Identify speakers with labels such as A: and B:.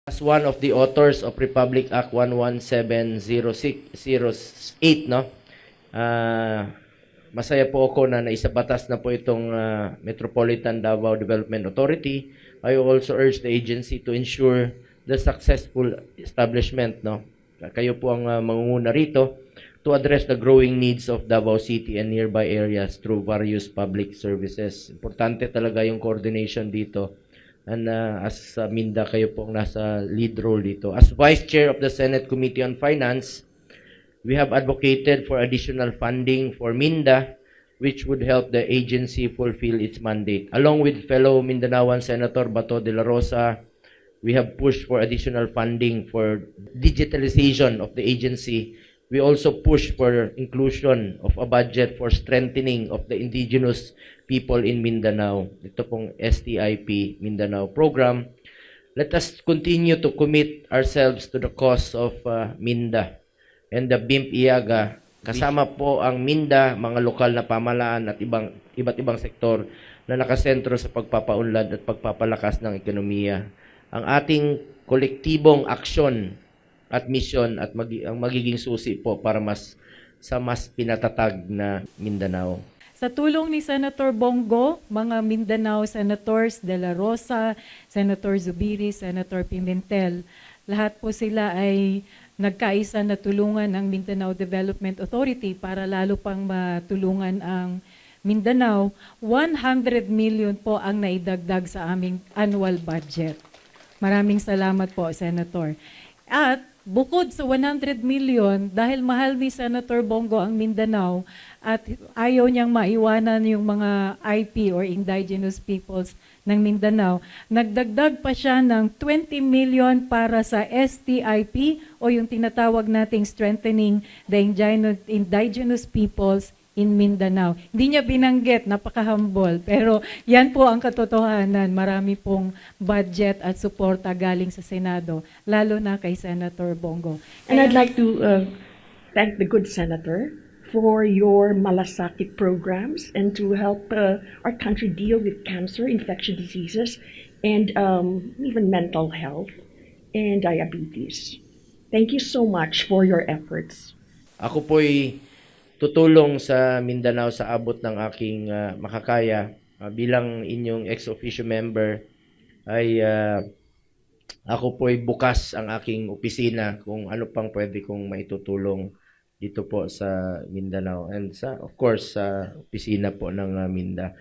A: As one of the authors of Republic Act 1170608, no? Masaya po ako na naisabatas na po itong Metropolitan Davao Development Authority. I also urge the agency to ensure the successful establishment, no? Kayo po ang mangunguna rito to address the growing needs of Davao City and nearby areas through various public services. Importante talaga yung coordination dito. And as Minda, kayo pong nasa lead role dito. As Vice Chair of the Senate Committee on Finance, we have advocated for additional funding for Minda, which would help the agency fulfill its mandate. Along with fellow Mindanaoan Senator Bato de la Rosa, we have pushed for additional funding for digitalization of the agency. We also push for inclusion of a budget for strengthening of the indigenous people in Mindanao. Ito pong STIP Mindanao program. Let us continue to commit ourselves to the cause of Minda and the BIMP Iaga. Kasama po ang Minda, mga lokal na pamahalaan at iba't ibang sektor na nakasentro sa pagpapaunlad at pagpapalakas ng ekonomiya. Ang ating kolektibong aksyon at misyon at ang magiging susi po para mas pinatatag na Mindanao.
B: Sa tulong ni Senator Bongo, mga Mindanao Senators De La Rosa, Senator Zubiri, Senator Pimentel, lahat po sila ay nagkaisa na tulungan ang Mindanao Development Authority para lalo pang matulungan ang Mindanao. 100 million po ang naidagdag sa aming annual budget. Maraming salamat po, Senator. At bukod sa 100 million, dahil mahal ni Senator Bongo ang Mindanao at ayaw niyang maiwanan yung mga IP or indigenous peoples ng Mindanao, nagdagdag pa siya ng 20 million para sa STIP o yung tinatawag nating strengthening the indigenous peoples in Mindanao. Hindi niya binanggit, napaka-humble, pero yan po ang katotohanan. Marami pong budget at suporta galing sa Senado, lalo na kay Senator Bongo.
C: And I'd like to thank the good senator for your malasakit programs and to help our country deal with cancer, infectious diseases, and even mental health and diabetes. Thank you so much for your efforts.
A: Ako po'y tutulong sa Mindanao sa abot ng aking makakaya. Bilang inyong ex-officio member ay ako po'y bukas ang aking opisina kung ano pang pwede kong maitutulong dito po sa Mindanao and of course sa opisina po ng Minda.